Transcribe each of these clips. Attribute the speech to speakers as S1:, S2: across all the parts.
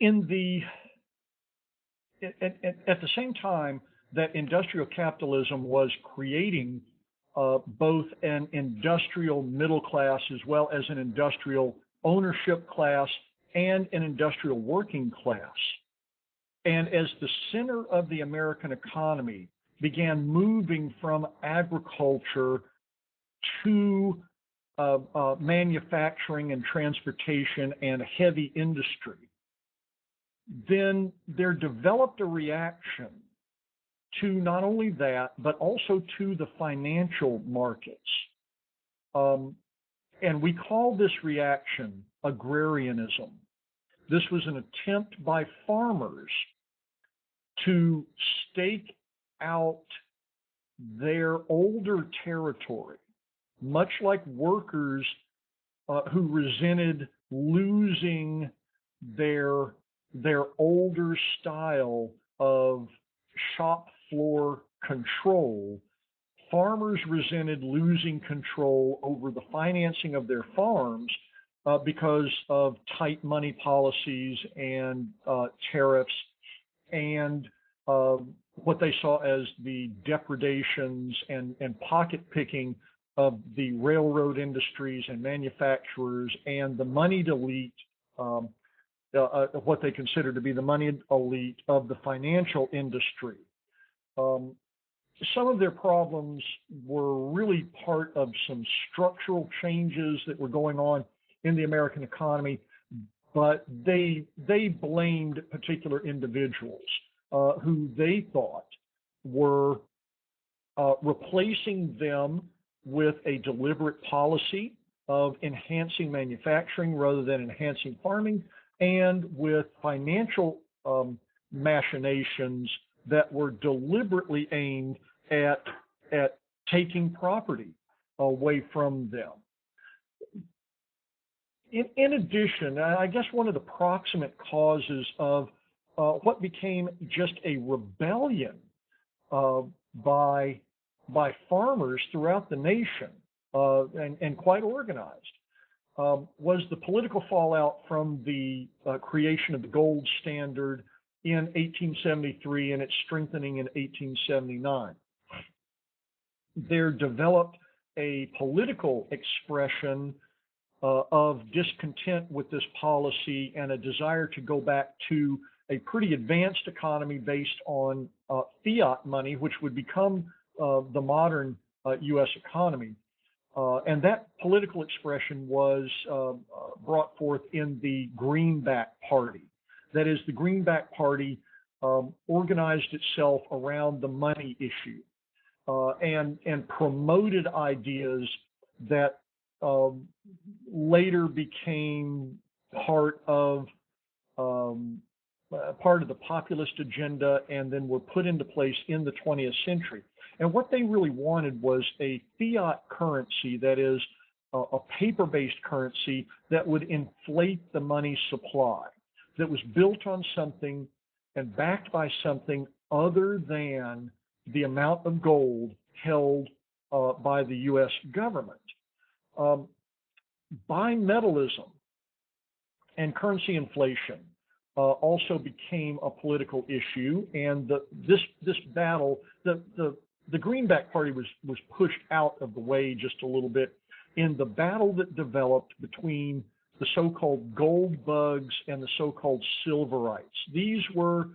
S1: In the at the same time that industrial capitalism was creating both an industrial middle class as well as an industrial ownership class and an industrial working class. And as the center of the American economy began moving from agriculture to manufacturing and transportation and heavy industry, then there developed a reaction to not only that, but also to the financial markets. And we call this reaction agrarianism. This was an attempt by farmers to stake out their older territory, much like workers who resented losing their older style of shop floor control. Farmers resented losing control over the financing of their farms because of tight money policies and tariffs and what they saw as the depredations and pocket picking of the railroad industries and manufacturers and the moneyed elite, what they considered to be the moneyed elite of the financial industry. Some of their problems were really part of some structural changes that were going on in the American economy, but they blamed particular individuals who they thought were replacing them with a deliberate policy of enhancing manufacturing rather than enhancing farming, and with financial machinations that were deliberately aimed at taking property away from them. In addition, I guess one of the proximate causes of what became just a rebellion by farmers throughout the nation and quite organized was the political fallout from the creation of the gold standard in 1873 and its strengthening in 1879. There developed a political expression of discontent with this policy and a desire to go back to a pretty advanced economy based on fiat money, which would become the modern U.S. economy. And that political expression was brought forth in the Greenback Party. That is, the Greenback Party organized itself around the money issue and promoted ideas that later became part of the populist agenda and then were put into place in the 20th century. And what they really wanted was a fiat currency, that is, a paper-based currency that would inflate the money supply, that was built on something and backed by something other than the amount of gold held by the U.S. government. Bimetallism and currency inflation also became a political issue, and this battle, the Greenback Party was pushed out of the way just a little bit in the battle that developed between the so-called gold bugs and the so-called silverites. These were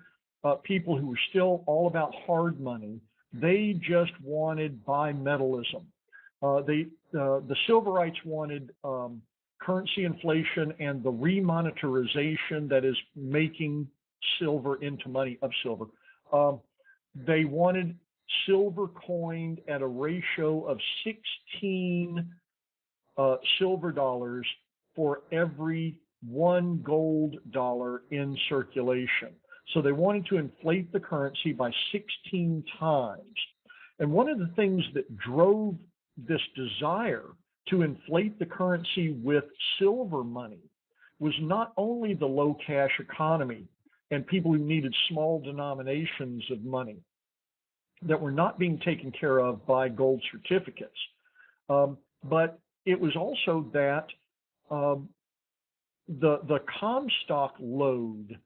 S1: people who were still all about hard money. They just wanted bimetallism. The silverites wanted currency inflation and the remonetarization, that is, making silver into money of silver. They wanted silver coined at a ratio of 16 silver dollars for every one gold dollar in circulation. So they wanted to inflate the currency by 16 times. And one of the things that drove this desire to inflate the currency with silver money was not only the low cash economy and people who needed small denominations of money that were not being taken care of by gold certificates, but it was also that the Comstock load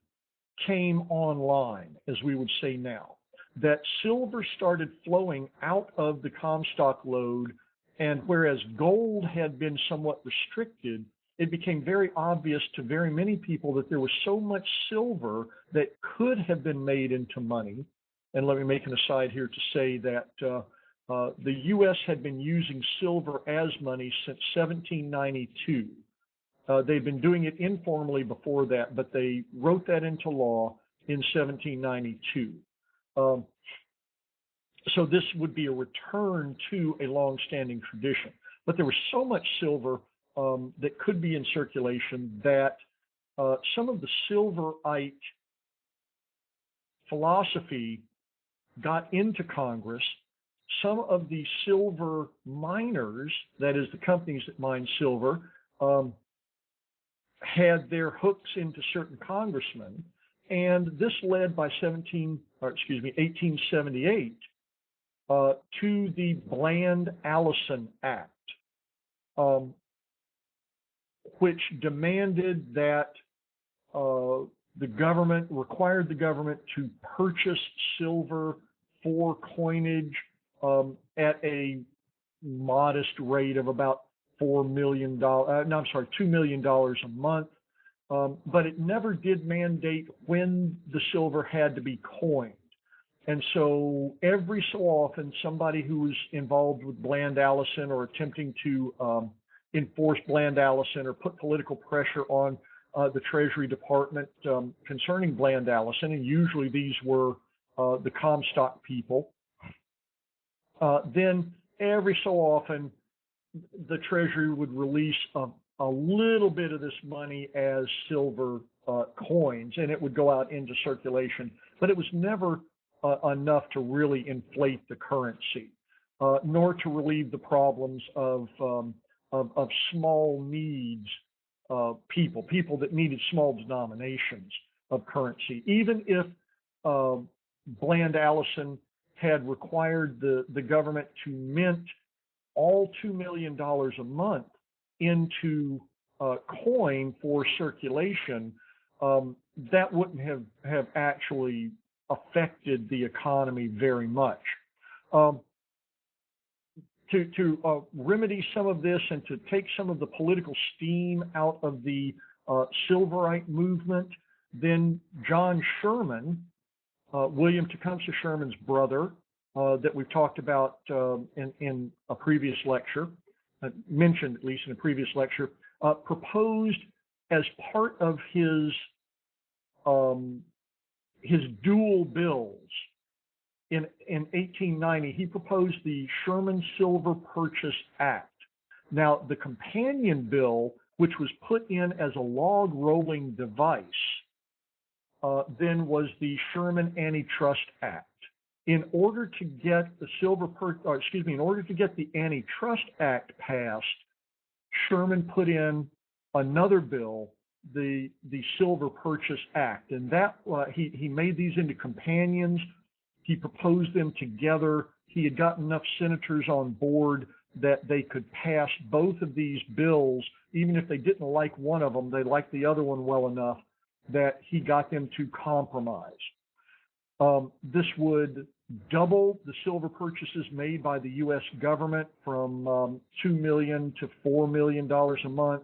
S1: came online, as we would say now, that silver started flowing out of the Comstock lode, and whereas gold had been somewhat restricted, it became very obvious to very many people that there was so much silver that could have been made into money. And let me make an aside here to say that the U.S. had been using silver as money since 1792. They'd been doing it informally before that, but they wrote that into law in 1792. So this would be a return to a long-standing tradition. But there was so much silver that could be in circulation that some of the silverite philosophy got into Congress. Some of the silver miners, that is the companies that mine silver, had their hooks into certain congressmen, and this led by 1878 to the Bland-Allison Act, which demanded that the government required the government to purchase silver for coinage at a modest rate of about $2 million a month. But it never did mandate when the silver had to be coined. And so every so often, somebody who was involved with Bland-Allison or attempting to enforce Bland-Allison or put political pressure on the Treasury Department concerning Bland-Allison, and usually these were the Comstock people, then every so often the Treasury would release a little bit of this money as silver coins, and it would go out into circulation, but it was never enough to really inflate the currency, nor to relieve the problems of small needs people that needed small denominations of currency. Even if Bland-Allison had required the government to mint all $2 million a month into coin for circulation, that wouldn't have actually affected the economy very much. To remedy some of this and to take some of the political steam out of the Silverite movement, then John Sherman, William Tecumseh Sherman's brother, that we've talked about in a previous lecture, mentioned at least in a previous lecture, proposed as part of his dual bills in 1890, he proposed the Sherman Silver Purchase Act. Now, the companion bill, which was put in as a log rolling device, then was the Sherman Antitrust Act. In order to get the in order to get the Antitrust Act passed, Sherman put in another bill, the Silver Purchase Act, and that he made these into companions. He proposed them together. He had gotten enough senators on board that they could pass both of these bills, even if they didn't like one of them, they liked the other one well enough that he got them to compromise. This would double the silver purchases made by the U.S. government from $2 million to $4 million a month.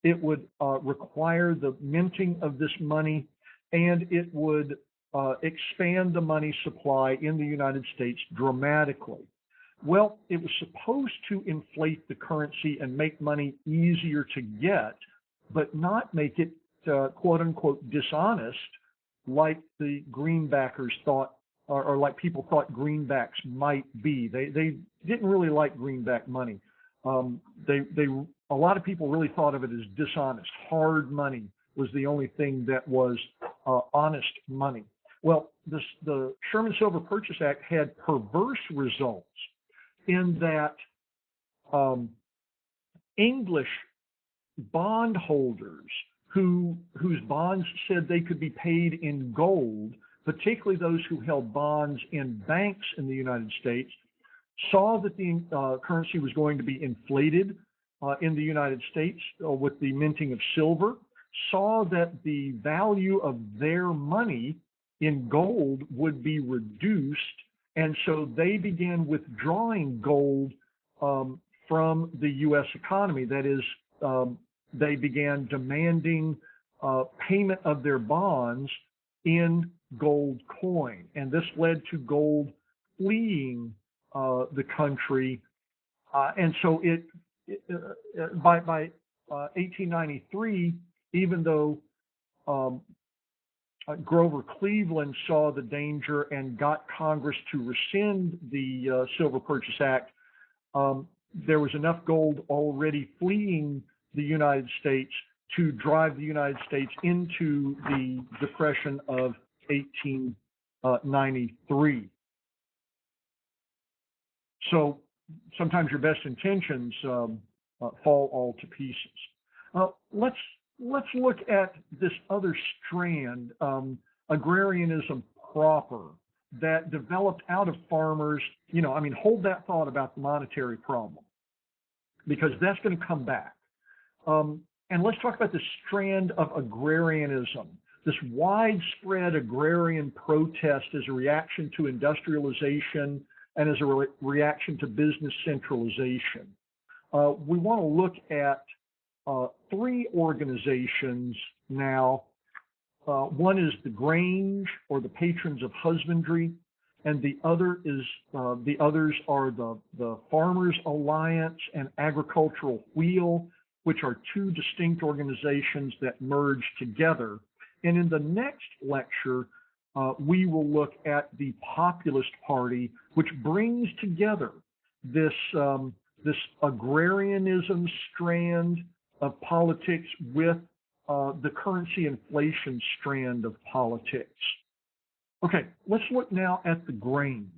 S1: It would require the minting of this money, and it would expand the money supply in the United States dramatically. Well, it was supposed to inflate the currency and make money easier to get, but not make it quote unquote dishonest like the greenbackers thought, or like people thought greenbacks might be. They didn't really like greenback money. A lot of people really thought of it as dishonest. Hard money was the only thing that was honest money. Well, the Sherman Silver Purchase Act had perverse results in that English bondholders whose bonds said they could be paid in gold, particularly those who held bonds in banks in the United States, saw that the currency was going to be inflated in the United States with the minting of silver. saw that the value of their money in gold would be reduced, and so they began withdrawing gold from the U.S. economy. That is, they began demanding payment of their bonds in gold coin, and this led to gold fleeing the country, and so by 1893, even though Grover Cleveland saw the danger and got Congress to rescind the Silver Purchase Act, there was enough gold already fleeing the United States to drive the United States into the Depression of 1893. So sometimes your best intentions fall all to pieces. Let's look at this other strand, agrarianism proper, that developed out of farmers. Hold that thought about the monetary problem, because that's going to come back. And let's talk about the strand of agrarianism, this widespread agrarian protest as a reaction to industrialization and as a reaction to business centralization. We want to look at three organizations now. One is the Grange, or the Patrons of Husbandry, and the others are the Farmers Alliance and Agricultural Wheel, which are two distinct organizations that merge together. And in the next lecture, we will look at the Populist Party, which brings together this agrarianism strand of politics with the currency inflation strand of politics. Okay, let's look now at the Grange.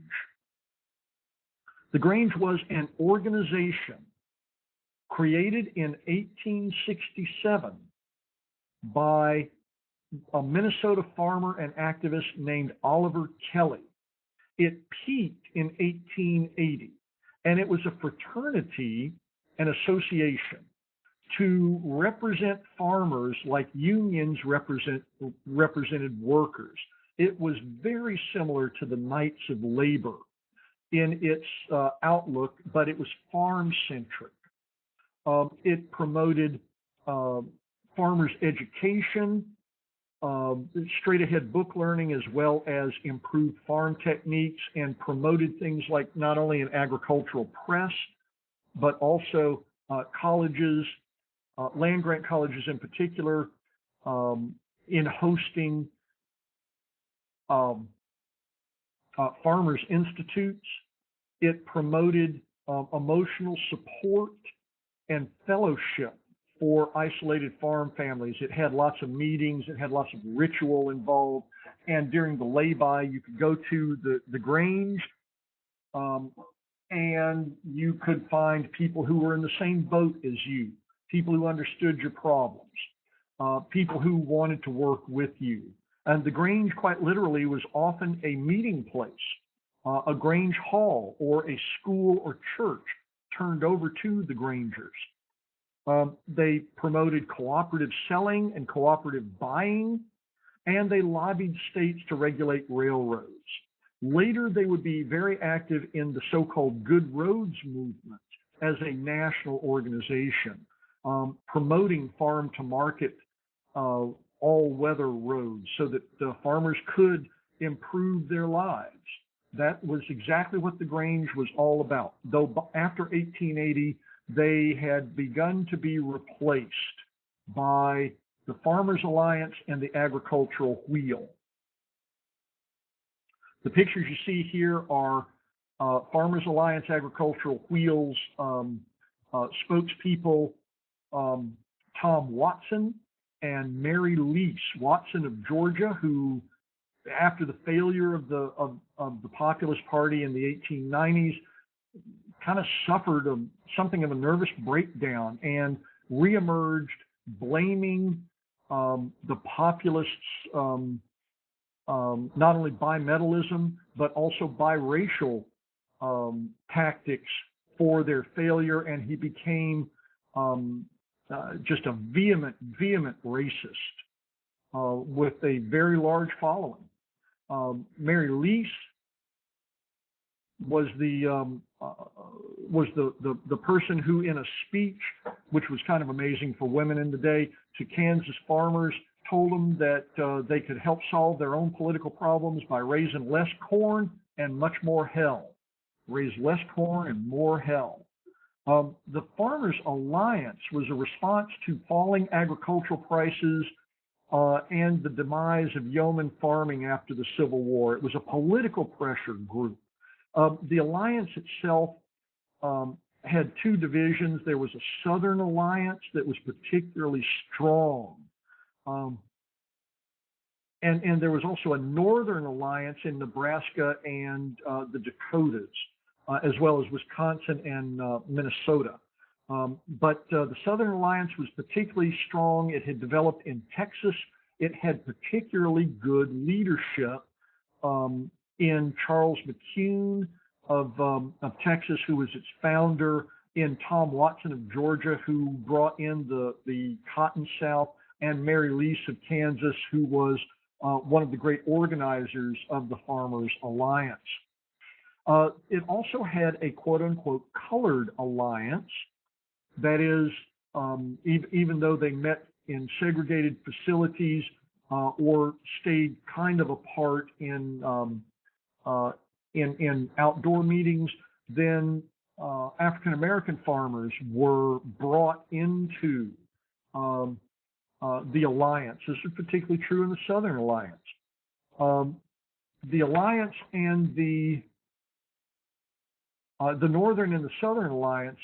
S1: The Grange was an organization created in 1867 by a Minnesota farmer and activist named Oliver Kelly. It peaked in 1880, and it was a fraternity and association to represent farmers like unions represented workers. It was very similar to the Knights of Labor in its outlook, but it was farm-centric. It promoted farmers' education, straight-ahead book learning, as well as improved farm techniques, and promoted things like not only an agricultural press, but also colleges, land-grant colleges in particular, in hosting farmers' institutes. It promoted emotional support and fellowship for isolated farm families. It had lots of meetings, it had lots of ritual involved, and during the lay-by, you could go to the Grange, and you could find people who were in the same boat as you, people who understood your problems, people who wanted to work with you. And the Grange, quite literally, was often a meeting place, a Grange hall or a school or church turned over to the Grangers. They promoted cooperative selling and cooperative buying, and they lobbied states to regulate railroads. Later, they would be very active in the so-called Good Roads movement as a national organization, promoting farm-to-market all-weather roads so that the farmers could improve their lives. That was exactly what the Grange was all about, though after 1880, they had begun to be replaced by the Farmers Alliance and the Agricultural Wheel. The pictures you see here are Farmers Alliance Agricultural Wheel's spokespeople, Tom Watson and Mary Lease Watson of Georgia, who, after the failure of the Populist Party in the 1890s, kind of suffered something of a nervous breakdown and reemerged, blaming the populists, not only bimetallism, but also biracial tactics for their failure, and he became just a vehement racist with a very large following. Mary Lease was the person who, in a speech, which was kind of amazing for women in the day, to Kansas farmers, told them that they could help solve their own political problems by raising less corn and much more hell. Raise less corn and more hell. The Farmers Alliance was a response to falling agricultural prices and the demise of yeoman farming after the Civil War. It was a political pressure group. The alliance itself had two divisions. There was a Southern Alliance that was particularly strong. And there was also a Northern Alliance in Nebraska and the Dakotas, as well as Wisconsin and Minnesota. But the Southern Alliance was particularly strong. It had developed in Texas. It had particularly good leadership in Charles McCune of Texas, who was its founder, in Tom Watson of Georgia, who brought in the Cotton South, and Mary Lease of Kansas, who was one of the great organizers of the Farmers Alliance. It also had a quote-unquote colored alliance. That is, even though they met in segregated facilities or stayed kind of apart in outdoor meetings, then African American farmers were brought into the alliance. This is particularly true in the Southern Alliance. The alliance and the Northern and the Southern Alliance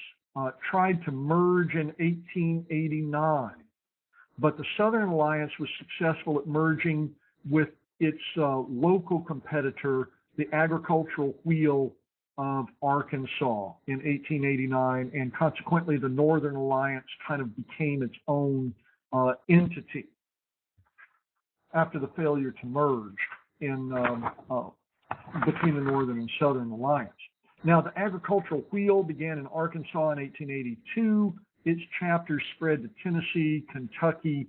S1: tried to merge in 1889, but the Southern Alliance was successful at merging with its local competitor, the Agricultural Wheel of Arkansas, in 1889, and consequently the Northern Alliance kind of became its own entity after the failure to merge in between the Northern and Southern Alliance. Now, the Agricultural Wheel began in Arkansas in 1882. Its chapters spread to Tennessee, Kentucky,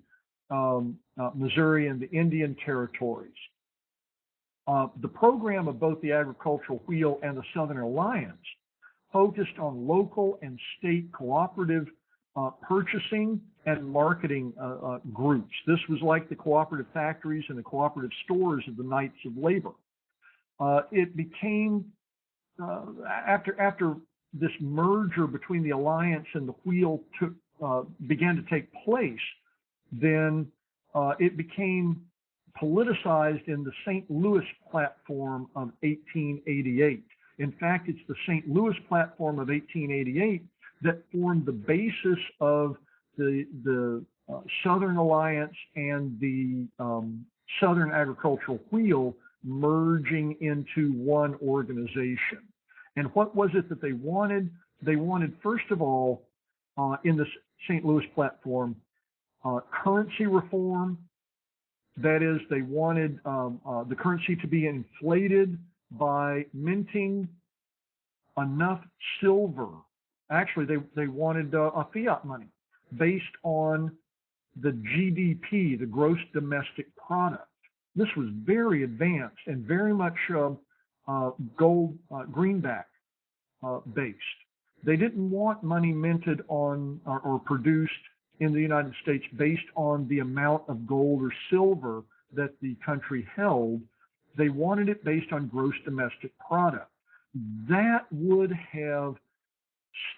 S1: Missouri, and the Indian Territories. The program of both the Agricultural Wheel and the Southern Alliance focused on local and state cooperative purchasing and marketing groups. This was like the cooperative factories and the cooperative stores of the Knights of Labor. It became after this merger between the Alliance and the Wheel began to take place, then it became politicized in the St. Louis Platform of 1888. In fact, it's the St. Louis Platform of 1888 that formed the basis of the Southern Alliance and the Southern Agricultural Wheel merging into one organization. And what was it that they wanted? They wanted, first of all, in the St. Louis Platform, currency reform. That is, they wanted the currency to be inflated by minting enough silver. Actually, they wanted a fiat money based on the GDP, the gross domestic product. This was very advanced and very much gold greenback based. They didn't want money minted on or produced in the United States based on the amount of gold or silver that the country held. They wanted it based on gross domestic product. That would have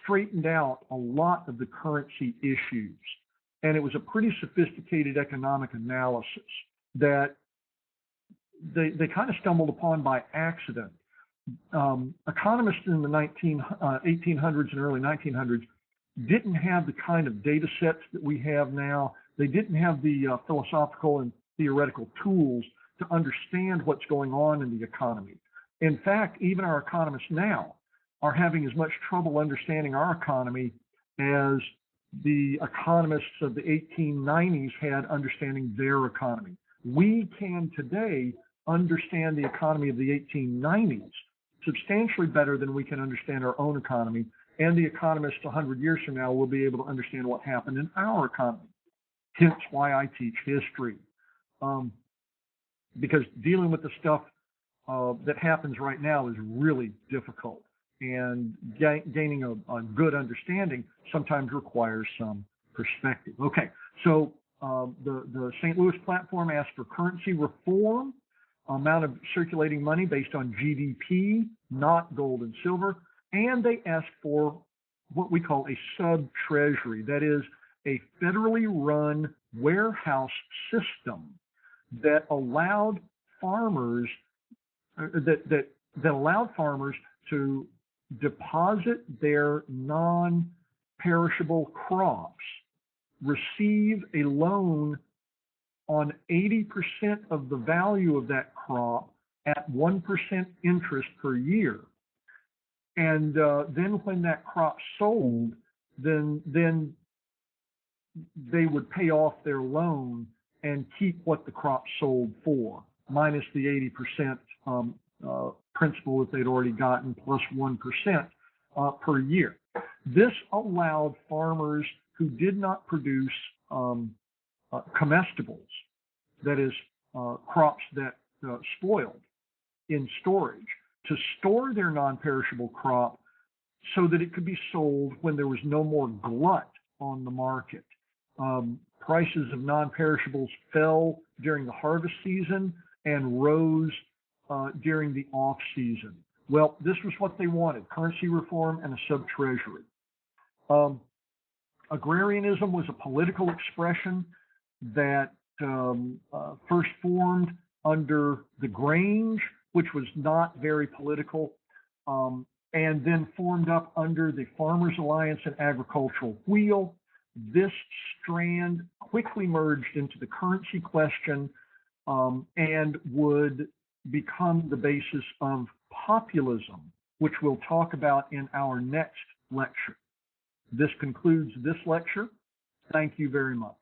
S1: straightened out a lot of the currency issues. And it was a pretty sophisticated economic analysis that they kind of stumbled upon by accident. Economists in the 1800s and early 1900s didn't have the kind of data sets that we have now. They didn't have the philosophical and theoretical tools to understand what's going on in the economy. In fact, even our economists now are having as much trouble understanding our economy as the economists of the 1890s had understanding their economy. We can today understand the economy of the 1890s substantially better than we can understand our own economy. And the economists 100 years from now will be able to understand what happened in our economy. Hence why I teach history. Because dealing with the stuff that happens right now is really difficult. And gaining a good understanding sometimes requires some perspective. Okay, so the St. Louis platform asked for currency reform, amount of circulating money based on GDP, not gold and silver, and they asked for what we call a sub-treasury, that is a federally run warehouse system that allowed farmers that allowed farmers to deposit their non-perishable crops, receive a loan on 80% of the value of that crop at 1% interest per year. And then when that crop sold, then they would pay off their loan and keep what the crop sold for, minus the 80% principal that they'd already gotten, plus 1% per year. This allowed farmers who did not produce comestibles, that is, crops that spoiled in storage, to store their non-perishable crop so that it could be sold when there was no more glut on the market. Prices of non-perishables fell during the harvest season and rose during the off-season. Well, this was what they wanted, currency reform and a sub-treasury. Agrarianism was a political expression that first formed under the Grange, which was not very political, and then formed up under the Farmers Alliance and Agricultural Wheel. This strand quickly merged into the currency question and would become the basis of populism, which we'll talk about in our next lecture. This concludes this lecture. Thank you very much.